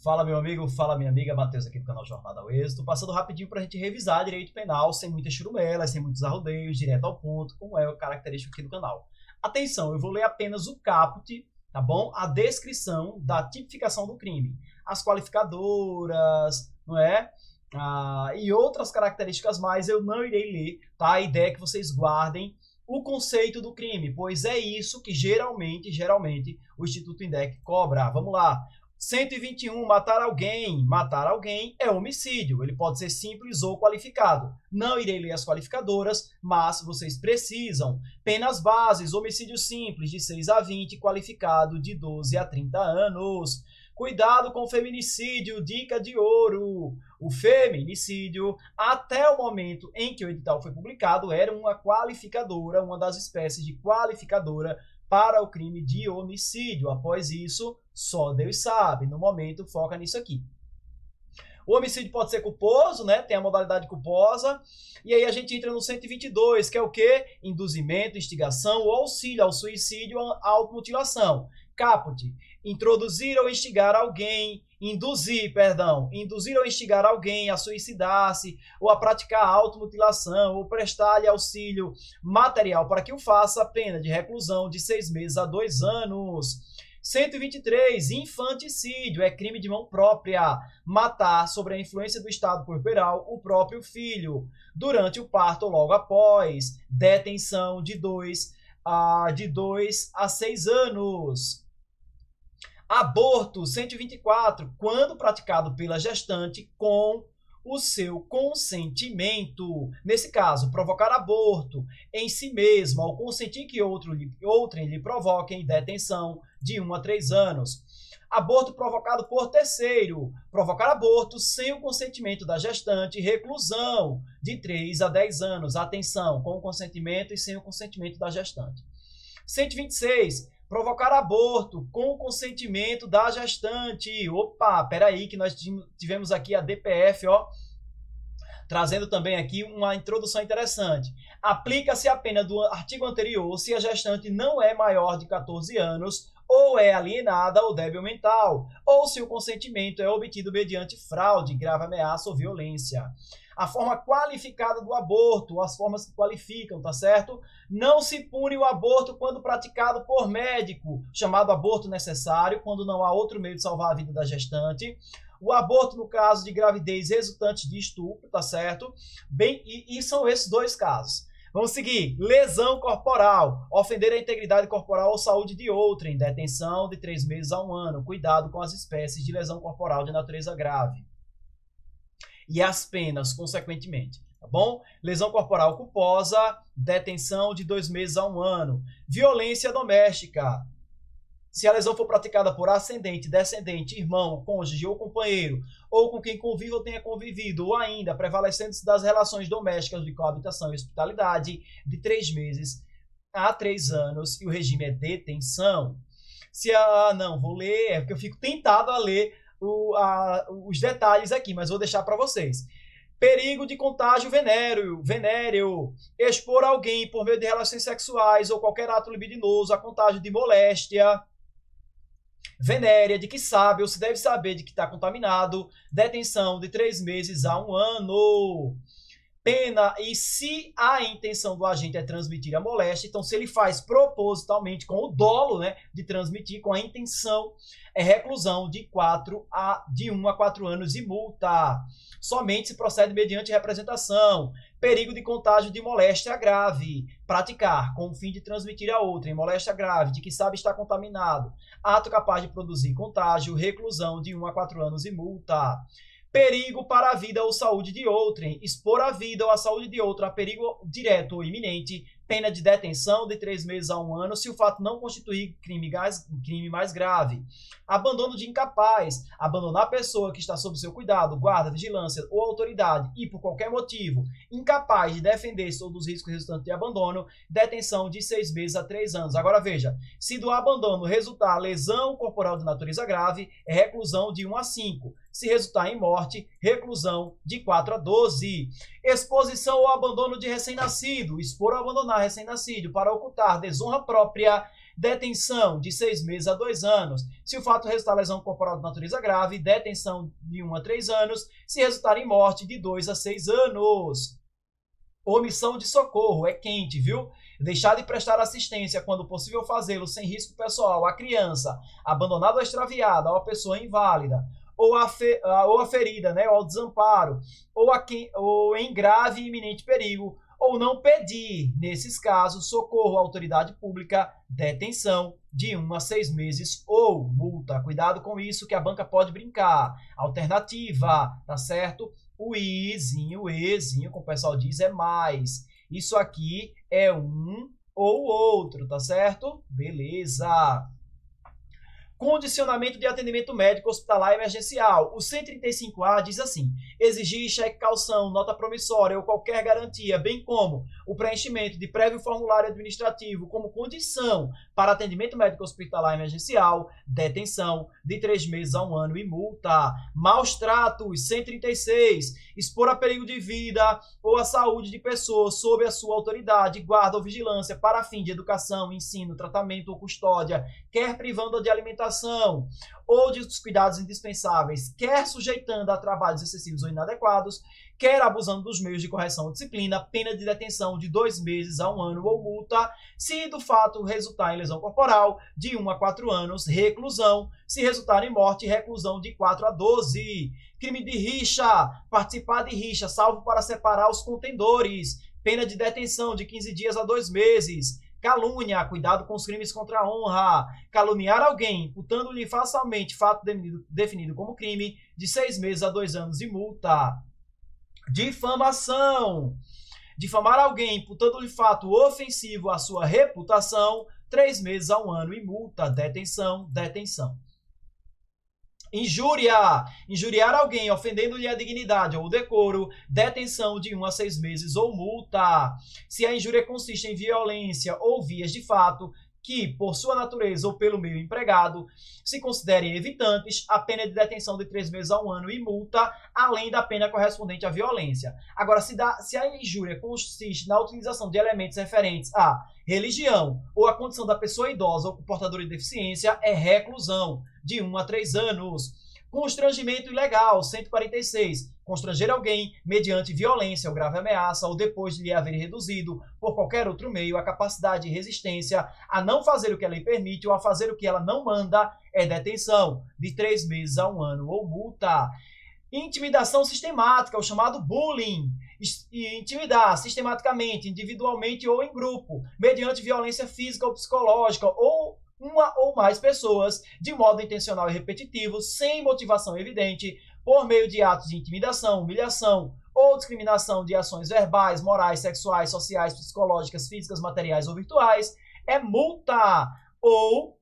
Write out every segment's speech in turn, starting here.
Fala meu amigo, fala minha amiga, Matheus aqui do canal Jornada ao Êxito, passando rapidinho para a gente revisar direito penal, sem muitas churumelas, sem muitos arrodeios, direto ao ponto, como é o característico aqui do canal. Atenção, eu vou ler apenas o caput, tá bom? A descrição da tipificação do crime, as qualificadoras, não é? E outras características mais eu não irei ler, tá? A ideia é que vocês guardem o conceito do crime, pois é isso que geralmente o Instituto INDEC cobra. Vamos lá. 121, matar alguém é homicídio, ele pode ser simples ou qualificado. Não irei ler as qualificadoras, mas vocês precisam. Penas bases, homicídio simples de 6 a 20, qualificado de 12 a 30 anos. Cuidado com o feminicídio, dica de ouro. O feminicídio, até o momento em que o edital foi publicado, era uma qualificadora, uma das espécies de qualificadora para o crime de homicídio. Após isso, só Deus sabe. No momento, foca nisso aqui. O homicídio pode ser culposo, né? Tem a modalidade culposa. E aí a gente entra no 122, que é o quê? Induzimento, instigação ou auxílio ao suicídio, à automutilação. Caput, induzir ou instigar alguém a suicidar-se ou a praticar automutilação ou prestar-lhe auxílio material para que o faça, pena de reclusão de 6 meses a 2 anos. 123, infanticídio, é crime de mão própria, matar sob a influência do estado puerperal o próprio filho, durante o parto ou logo após, detenção de 2 a 6 anos. Aborto, 124, quando praticado pela gestante com o seu consentimento. Nesse caso, provocar aborto em si mesma ou consentir que outrem lhe provoquem, detenção de 1 a 3 anos. Aborto provocado por terceiro, provocar aborto sem o consentimento da gestante, reclusão de 3 a 10 anos. Atenção, com o consentimento e sem o consentimento da gestante. 126, provocar aborto com o consentimento da gestante. Opa, peraí que nós tivemos aqui a DPF, ó, trazendo também aqui uma introdução interessante. Aplica-se a pena do artigo anterior se a gestante não é maior de 14 anos ou é alienada ou débil mental, ou se o consentimento é obtido mediante fraude, grave ameaça ou violência. A forma qualificada do aborto, as formas que qualificam, tá certo? Não se pune o aborto quando praticado por médico, chamado aborto necessário, quando não há outro meio de salvar a vida da gestante. O aborto no caso de gravidez resultante de estupro, tá certo? Bem, e são esses dois casos. Vamos seguir. Lesão corporal, ofender a integridade corporal ou saúde de outrem, detenção de 3 meses a 1 ano. Cuidado com as espécies de lesão corporal de natureza grave. E as penas, consequentemente, tá bom? Lesão corporal culposa, detenção de 2 meses a 1 ano. Violência doméstica. Se a lesão for praticada por ascendente, descendente, irmão, cônjuge ou companheiro, ou com quem convive ou tenha convivido, ou ainda prevalecendo-se das relações domésticas de coabitação e hospitalidade, de 3 meses a 3 anos, e o regime é detenção. Não, vou ler, é porque eu fico tentado a ler os detalhes aqui, mas vou deixar para vocês. Perigo de contágio venéreo, expor alguém por meio de relações sexuais ou qualquer ato libidinoso a contágio de moléstia venérea, de que sabe ou se deve saber de que está contaminado, detenção de 3 meses a 1 ano. Pena, e se a intenção do agente é transmitir a moléstia, então se ele faz propositalmente, com o dolo, né, de transmitir, com a intenção, é reclusão de 1 a 4 anos e multa. Somente se procede mediante representação. Perigo de contágio de moléstia grave. Praticar com o fim de transmitir a outrem moléstia grave, de que sabe estar contaminado. Ato capaz de produzir contágio, reclusão de 1 a 4 anos e multa. Perigo para a vida ou saúde de outrem. Expor a vida ou a saúde de outro a perigo direto ou iminente. Pena de detenção de 3 meses a 1 ano se o fato não constituir crime mais grave. Abandono de incapaz. Abandonar a pessoa que está sob seu cuidado, guarda, vigilância ou autoridade e, por qualquer motivo, incapaz de defender-se ou dos riscos resultantes de abandono, detenção de 6 meses a 3 anos. Agora veja, se do abandono resultar lesão corporal de natureza grave, é reclusão de 1 a 5. Se resultar em morte, reclusão de 4 a 12. Exposição ou abandono de recém-nascido. Expor ou abandonar recém-nascido para ocultar desonra própria, detenção de 6 meses a 2 anos. Se o fato resultar em lesão corporal de natureza grave, detenção de 1 a 3 anos. Se resultar em morte, de 2 a 6 anos. Omissão de socorro, é quente, viu? Deixar de prestar assistência quando possível fazê-lo sem risco pessoal à criança, abandonada ou extraviada, ou a pessoa inválida, ou a ferida, né, ou ao desamparo, ou em grave e iminente perigo, ou não pedir, nesses casos, socorro à autoridade pública, detenção de 1 a 6 meses ou multa. Cuidado com isso que a banca pode brincar. Alternativa, tá certo? O izinho, como o pessoal diz, é mais. Isso aqui é um ou outro, tá certo? Beleza. Condicionamento de atendimento médico hospitalar emergencial. O 135A diz assim: exigir cheque calção, nota promissória ou qualquer garantia, bem como o preenchimento de prévio formulário administrativo como condição para atendimento médico hospitalar emergencial, detenção de 3 meses a 1 ano e multa. Maus tratos, 136, expor a perigo de vida ou a saúde de pessoas sob a sua autoridade, guarda ou vigilância para fim de educação, ensino, tratamento ou custódia, quer privando de alimentação ou de cuidados indispensáveis, quer sujeitando a trabalhos excessivos ou inadequados, quer abusando dos meios de correção ou disciplina, pena de detenção de 2 meses a 1 ano ou multa, se do fato resultar em lesão corporal, de 1 a 4 anos, reclusão, se resultar em morte, reclusão de 4 a 12. Crime de rixa, participar de rixa, salvo para separar os contendores, pena de detenção de 15 dias a 2 meses. Calúnia, cuidado com os crimes contra a honra. Caluniar alguém, imputando-lhe falsamente fato definido como crime, de 6 meses a 2 anos e multa. Difamação. Difamar alguém, imputando-lhe fato ofensivo à sua reputação, 3 meses a 1 ano e multa. Detenção. Injúria. Injuriar alguém, ofendendo-lhe a dignidade ou o decoro, detenção de 1 a 6 meses ou multa. Se a injúria consiste em violência ou vias de fato, que, por sua natureza ou pelo meio empregado, se considerem evitantes, a pena de detenção de 3 meses a 1 ano e multa, além da pena correspondente à violência. Agora, se a injúria consiste na utilização de elementos referentes à religião ou à condição da pessoa idosa ou portadora de deficiência, é reclusão de 1 a 3 anos. Constrangimento ilegal, 146. Constranger alguém mediante violência ou grave ameaça ou depois de lhe haver reduzido, por qualquer outro meio, a capacidade de resistência a não fazer o que a lei permite ou a fazer o que ela não manda, é detenção de 3 meses a 1 ano ou multa. Intimidação sistemática, o chamado bullying. Intimidar sistematicamente, individualmente ou em grupo, mediante violência física ou psicológica, ou uma ou mais pessoas, de modo intencional e repetitivo, sem motivação evidente, por meio de atos de intimidação, humilhação ou discriminação de ações verbais, morais, sexuais, sociais, psicológicas, físicas, materiais ou virtuais, é multa. Ou,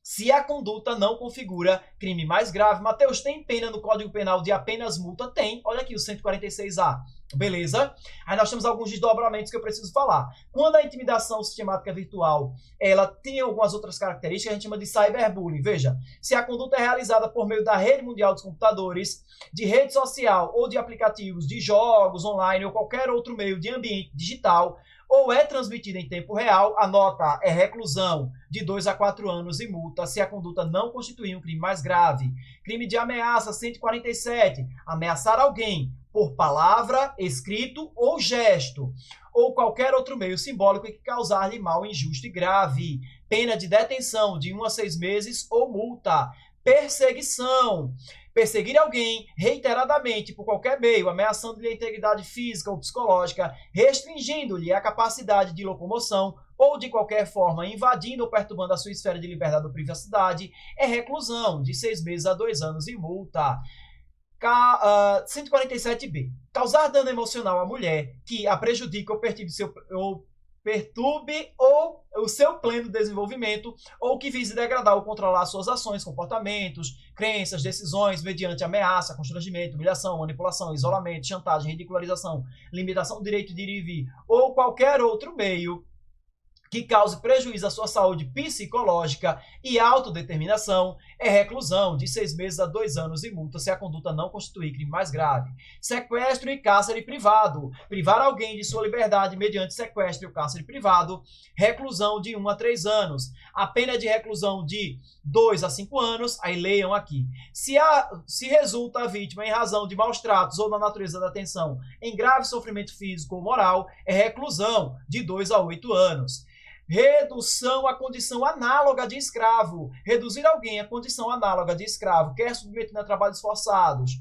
se a conduta não configura crime mais grave. Mateus, tem pena no Código Penal de apenas multa? Tem. Olha aqui o 146A. Beleza? Aí nós temos alguns desdobramentos que eu preciso falar. Quando a intimidação sistemática virtual, ela tem algumas outras características que a gente chama de cyberbullying. Veja, se a conduta é realizada por meio da rede mundial dos computadores, de rede social ou de aplicativos de jogos online ou qualquer outro meio de ambiente digital, ou é transmitida em tempo real, a nota é reclusão de 2 a 4 anos e multa se a conduta não constituir um crime mais grave. Crime de ameaça, 147. Ameaçar alguém por palavra, escrito ou gesto, ou qualquer outro meio simbólico que causar-lhe mal injusto e grave. Pena de detenção de 1 a 6 meses ou multa. Perseguição. Perseguir alguém reiteradamente por qualquer meio, ameaçando-lhe a integridade física ou psicológica, restringindo-lhe a capacidade de locomoção ou de qualquer forma invadindo ou perturbando a sua esfera de liberdade ou privacidade, é reclusão de 6 meses a 2 anos e multa. 147b. Causar dano emocional à mulher que a prejudique ou perturbe o seu pleno desenvolvimento ou que vise degradar ou controlar suas ações, comportamentos, crenças, decisões, mediante ameaça, constrangimento, humilhação, manipulação, isolamento, chantagem, ridicularização, limitação do direito de ir e vir ou qualquer outro meio que cause prejuízo à sua saúde psicológica e autodeterminação, é reclusão de 6 meses a 2 anos e multa se a conduta não constituir crime mais grave. Sequestro e cárcere privado. Privar alguém de sua liberdade mediante sequestro e cárcere privado, reclusão de 1 a 3 anos. A pena é de reclusão de 2 a 5 anos, aí leiam aqui. Se resulta a vítima em razão de maus tratos ou da natureza da atenção em grave sofrimento físico ou moral, é reclusão de 2 a 8 anos. Redução à condição análoga de escravo. Reduzir alguém à condição análoga de escravo, quer submetendo a trabalhos forçados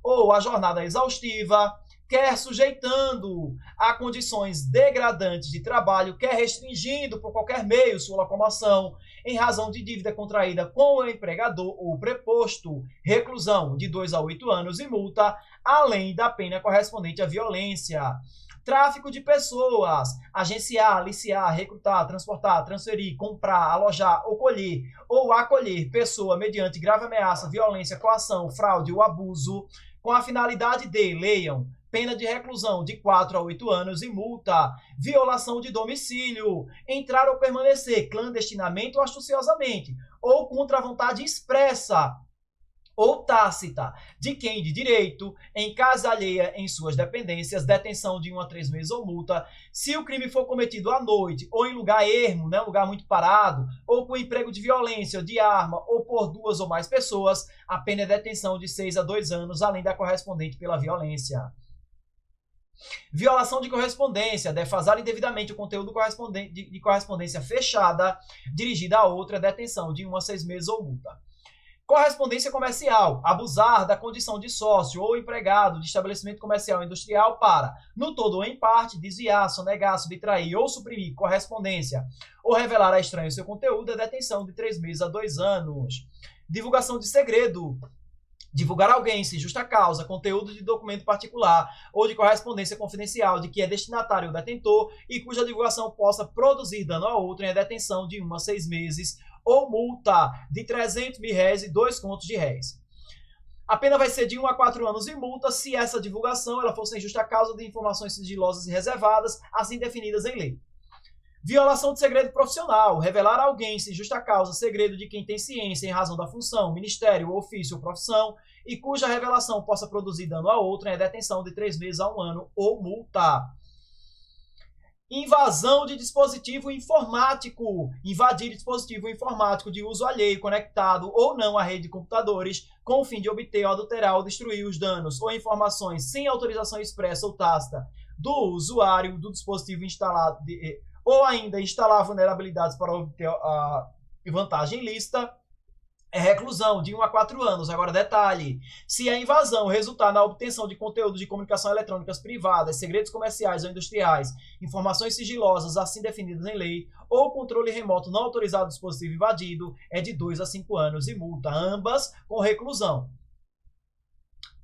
ou a jornada exaustiva, quer sujeitando a condições degradantes de trabalho, quer restringindo por qualquer meio sua locomoção, em razão de dívida contraída com o empregador ou preposto, reclusão de 2 a 8 anos e multa, além da pena correspondente à violência. Tráfico de pessoas, agenciar, aliciar, recrutar, transportar, transferir, comprar, alojar, colher ou acolher pessoa mediante grave ameaça, violência, coação, fraude ou abuso, com a finalidade de, leiam, pena de reclusão de 4 a 8 anos e multa. Violação de domicílio, entrar ou permanecer clandestinamente ou astuciosamente, ou contra a vontade expressa ou tácita de quem de direito, em casa alheia em suas dependências, detenção de 1 a 3 meses ou multa. Se o crime for cometido à noite ou em lugar ermo, né, lugar muito parado, ou com emprego de violência, de arma, ou por 2 ou mais pessoas, a pena é detenção de 6 a 2 anos, além da correspondente pela violência. Violação de correspondência, defasar indevidamente o conteúdo de correspondência fechada, dirigida a outra, detenção de 1 a 6 meses ou multa. Correspondência comercial, abusar da condição de sócio ou empregado de estabelecimento comercial ou industrial para, no todo ou em parte, desviar, sonegar, subtrair ou suprimir correspondência ou revelar a estranho seu conteúdo, é detenção de 3 meses a 2 anos. Divulgação de segredo. Divulgar alguém, sem justa causa, conteúdo de documento particular ou de correspondência confidencial de que é destinatário ou detentor e cuja divulgação possa produzir dano a outrem, é detenção de 1 a 6 meses ou multa de 300 mil réis e 2 contos de réis. A pena vai ser de 1 a 4 anos e multa se essa divulgação ela for sem justa causa de informações sigilosas e reservadas, assim definidas em lei. Violação de segredo profissional, revelar a alguém sem justa causa segredo de quem tem ciência em razão da função, ministério, ofício ou profissão e cuja revelação possa produzir dano a outrem, é detenção de 3 meses a 1 ano ou multa. Invasão de dispositivo informático. Invadir dispositivo informático de uso alheio, conectado ou não à rede de computadores, com o fim de obter ou adulterar ou destruir os danos ou informações sem autorização expressa ou tácita do usuário do dispositivo instalado, ou ainda instalar vulnerabilidades para obter a vantagem ilícita, é reclusão de 1 a 4 anos. Agora, detalhe, se a invasão resultar na obtenção de conteúdos de comunicação eletrônicas privadas, segredos comerciais ou industriais, informações sigilosas assim definidas em lei, ou controle remoto não autorizado do dispositivo invadido, é de 2 a 5 anos e multa, ambas com reclusão.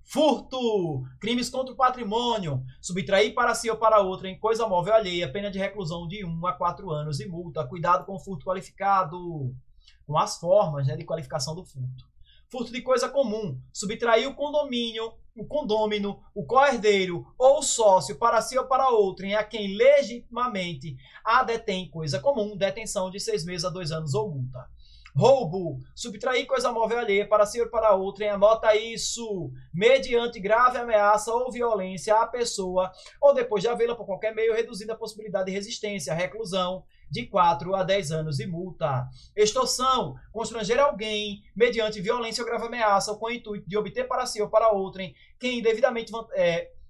Furto, crimes contra o patrimônio, subtrair para si ou para outra em coisa móvel alheia, pena de reclusão de 1 a 4 anos e multa. Cuidado com o furto qualificado, com as formas, né, de qualificação do furto. Furto de coisa comum, subtrair o condomínio, o condômino, o coerdeiro ou o sócio para si ou para outrem a quem legitimamente a detém coisa comum, detenção de 6 meses a 2 anos ou multa. Roubo, subtrair coisa móvel alheia para si ou para outrem, anota isso, mediante grave ameaça ou violência à pessoa, ou depois de havê-la por qualquer meio reduzida a possibilidade de resistência, reclusão de 4 a 10 anos e multa. Extorsão, constranger alguém mediante violência ou grave ameaça ou com o intuito de obter para si ou para outrem quem indevidamente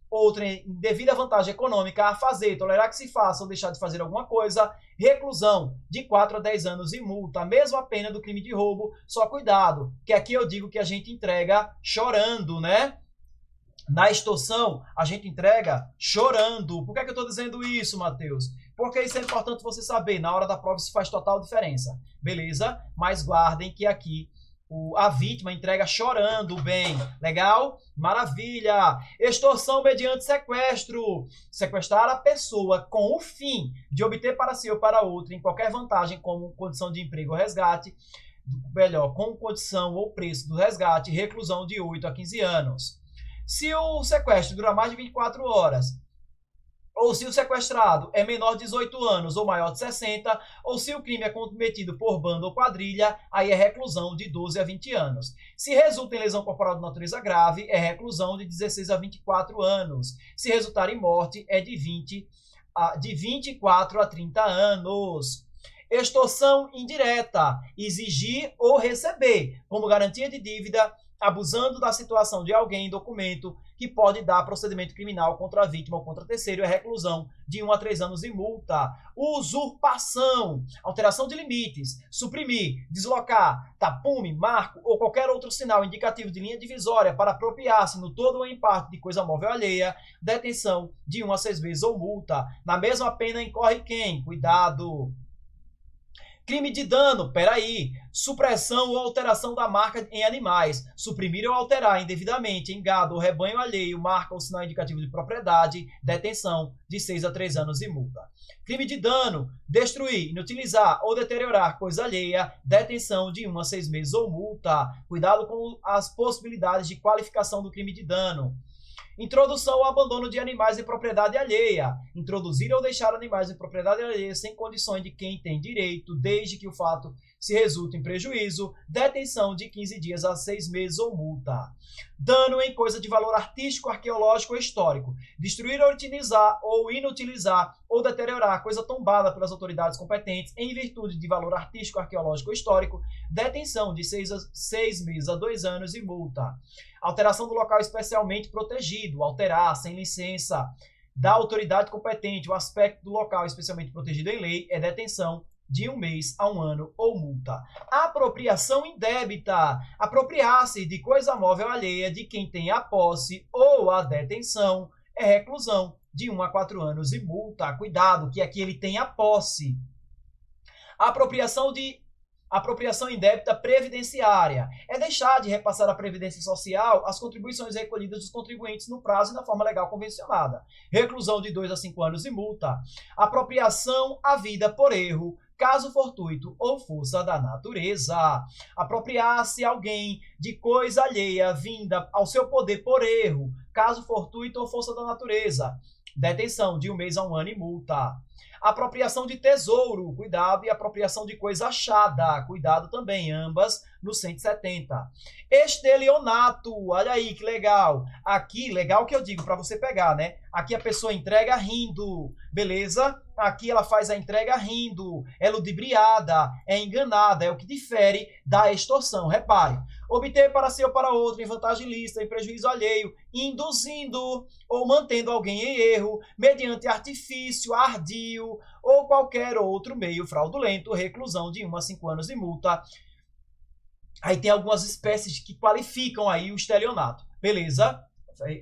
outrem devida vantagem econômica a fazer, tolerar que se faça ou deixar de fazer alguma coisa, reclusão de 4 a 10 anos e multa, a mesma pena do crime de roubo, só cuidado, que aqui eu digo que a gente entrega chorando, né? Na extorsão, a gente entrega chorando. Por que é que eu estou dizendo isso, Matheus? Porque isso é importante você saber, na hora da prova isso faz total diferença, beleza? Mas guardem que aqui a vítima entrega chorando bem. Legal? Maravilha! Extorsão mediante sequestro. Sequestrar a pessoa com o fim de obter para si ou para outro em qualquer vantagem, como condição de emprego ou resgate, melhor, com condição ou preço do resgate, reclusão de 8 a 15 anos. Se o sequestro durar mais de 24 horas ou se o sequestrado é menor de 18 anos ou maior de 60, ou se o crime é cometido por banda ou quadrilha, aí é reclusão de 12 a 20 anos. Se resulta em lesão corporal de natureza grave, é reclusão de 16 a 24 anos. Se resultar em morte, é de 24 a 30 anos. Extorsão indireta, exigir ou receber, como garantia de dívida, abusando da situação de alguém em documento que pode dar procedimento criminal contra a vítima ou contra terceiro, é reclusão de 1 a 3 anos e multa. Usurpação, alteração de limites, suprimir, deslocar, tapume, marco ou qualquer outro sinal indicativo de linha divisória para apropriar-se no todo ou em parte de coisa móvel alheia, detenção de 1 a 6 meses ou multa. Na mesma pena incorre quem? Cuidado! Crime de dano, peraí. Supressão ou alteração da marca em animais. Suprimir ou alterar indevidamente em gado ou rebanho alheio, marca ou sinal indicativo de propriedade, detenção de 6 a 3 anos e multa. Crime de dano, destruir, inutilizar ou deteriorar coisa alheia, detenção de 1 a 6 meses ou multa. Cuidado com as possibilidades de qualificação do crime de dano. Introdução ou abandono de animais em propriedade alheia. Introduzir ou deixar animais em propriedade alheia sem condições de quem tem direito, desde que o fato se resulte em prejuízo, detenção de 15 dias a 6 meses ou multa. Dano em coisa de valor artístico, arqueológico ou histórico. Destruir ou utilizar ou inutilizar ou deteriorar coisa tombada pelas autoridades competentes em virtude de valor artístico, arqueológico ou histórico, detenção de 6 meses a 2 anos e multa. Alteração do local especialmente protegido, alterar sem licença da autoridade competente o aspecto do local especialmente protegido em lei, é detenção de 1 mês a 1 ano ou multa. Apropriação indébita, apropriar-se de coisa móvel alheia de quem tem a posse ou a detenção, é reclusão de 1 a 4 anos e multa. Cuidado, que aqui ele tem a posse. Apropriação indébita previdenciária é deixar de repassar à Previdência Social as contribuições recolhidas dos contribuintes no prazo e na forma legal convencionada. Reclusão de 2 a 5 anos e multa. Apropriação havida por erro, caso fortuito ou força da natureza. Apropriar-se alguém de coisa alheia vinda ao seu poder por erro, caso fortuito ou força da natureza. Detenção de 1 mês a 1 ano e multa. Apropriação de tesouro, cuidado, e apropriação de coisa achada, cuidado também, ambas no 170. Estelionato, olha aí que legal. Aqui, legal que eu digo para você pegar, né? Aqui a pessoa entrega rindo, beleza? Aqui ela faz a entrega rindo, é ludibriada, é enganada, é o que difere da extorsão. Repare, obter para si ou para outro em vantagem ilícita, em prejuízo alheio, induzindo ou mantendo alguém em erro, mediante artifício, ardil ou qualquer outro meio fraudulento, reclusão de 1 a 5 anos e multa. Aí tem algumas espécies que qualificam aí o estelionato, beleza?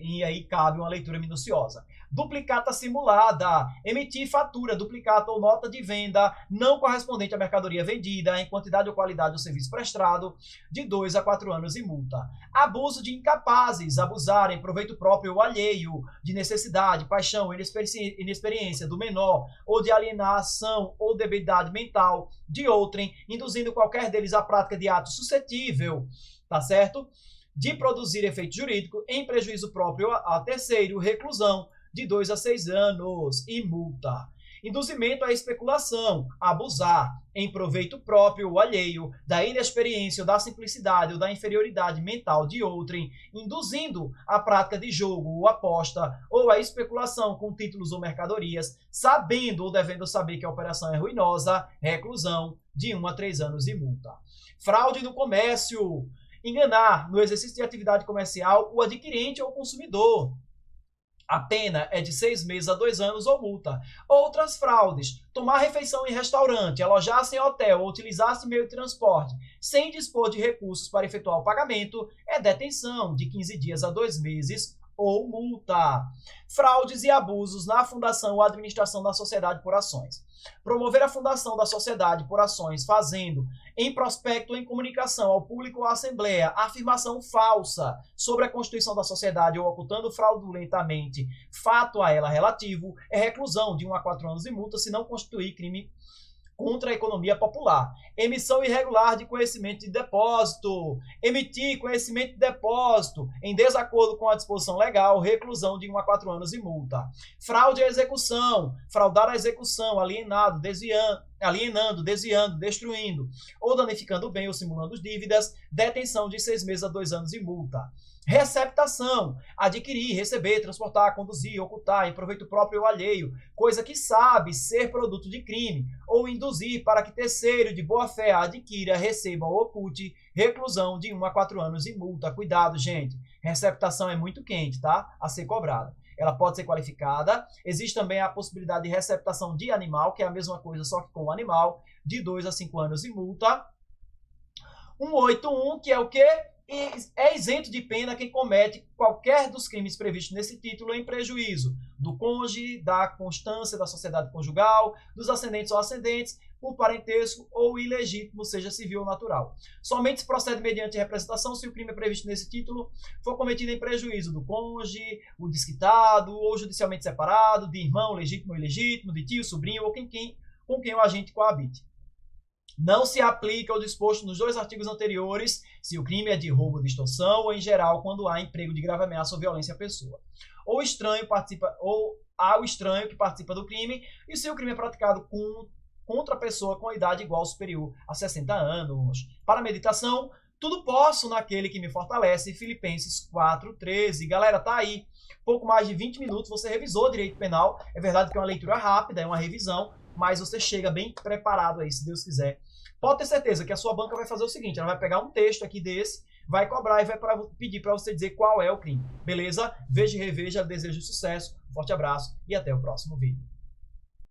E aí cabe uma leitura minuciosa. Duplicata simulada, emitir fatura, duplicata ou nota de venda não correspondente à mercadoria vendida em quantidade ou qualidade do serviço prestado, de 2 a 4 anos e multa. Abuso de incapazes, abusar em proveito próprio ou alheio, de necessidade, paixão, inexperiência do menor, ou de alienação ou debilidade mental de outrem, induzindo qualquer deles à prática de ato suscetível, tá certo? De produzir efeito jurídico em prejuízo próprio a terceiro, reclusão de 2 a 6 anos e multa. Induzimento à especulação, abusar em proveito próprio ou alheio da inexperiência ou da simplicidade ou da inferioridade mental de outrem, induzindo a prática de jogo ou aposta ou a especulação com títulos ou mercadorias, sabendo ou devendo saber que a operação é ruinosa, reclusão de 1 a 3 anos e multa. Fraude no comércio, enganar no exercício de atividade comercial o adquirente ou consumidor. A pena é de 6 meses a 2 anos ou multa. Outras fraudes: tomar refeição em restaurante, alojar-se em hotel ou utilizar-se meio de transporte sem dispor de recursos para efetuar o pagamento, é detenção de 15 dias a 2 meses ou multa. Fraudes e abusos na fundação ou administração da sociedade por ações. Promover a fundação da sociedade por ações fazendo, em prospecto ou em comunicação ao público ou à assembleia, afirmação falsa sobre a constituição da sociedade ou ocultando fraudulentamente fato a ela relativo, é reclusão de 1 a 4 anos e multa se não constituir crime contra a economia popular. Emissão irregular de conhecimento de depósito. Emitir conhecimento de depósito em desacordo com a disposição legal, reclusão de 1 a 4 anos e multa. Fraude à execução. Fraudar a execução, alienado, desviando, destruindo ou danificando o bem ou simulando dívidas, detenção de 6 meses a 2 anos e multa. Receptação, adquirir, receber, transportar, conduzir, ocultar em proveito próprio ou alheio, coisa que sabe ser produto de crime, ou induzir para que terceiro de boa fé adquira, receba ou oculte, reclusão de 1 a 4 anos e multa. Cuidado, gente, receptação é muito quente, tá? A ser cobrada. Ela pode ser qualificada. Existe também a possibilidade de receptação de animal, que é a mesma coisa, só que com o animal, de 2 a 5 anos e multa. 181, que é o quê? É isento de pena quem comete qualquer dos crimes previstos nesse título em prejuízo do cônjuge, da constância da sociedade conjugal, dos ascendentes ou ascendentes, por parentesco ou ilegítimo, seja civil ou natural. Somente se procede mediante representação se o crime previsto nesse título for cometido em prejuízo do cônjuge, o desquitado ou judicialmente separado, de irmão legítimo ou ilegítimo, de tio, sobrinho ou com quem o agente coabite. Não se aplica o disposto nos 2 artigos anteriores se o crime é de roubo ou de extorsão ou, em geral, quando há emprego de grave ameaça ou violência à pessoa. Ou há o estranho que participa do crime e se o crime é praticado contra a pessoa com idade igual ou superior a 60 anos. Para meditação, tudo posso naquele que me fortalece. Filipenses 4:13. Galera, tá aí. Pouco mais de 20 minutos, você revisou direito penal. É verdade que é uma leitura rápida, é uma revisão, mas você chega bem preparado aí, se Deus quiser. Pode ter certeza que a sua banca vai fazer o seguinte, ela vai pegar um texto aqui desse, vai cobrar e vai pedir para você dizer qual é o crime. Beleza? Veja e reveja, desejo sucesso, forte abraço e até o próximo vídeo.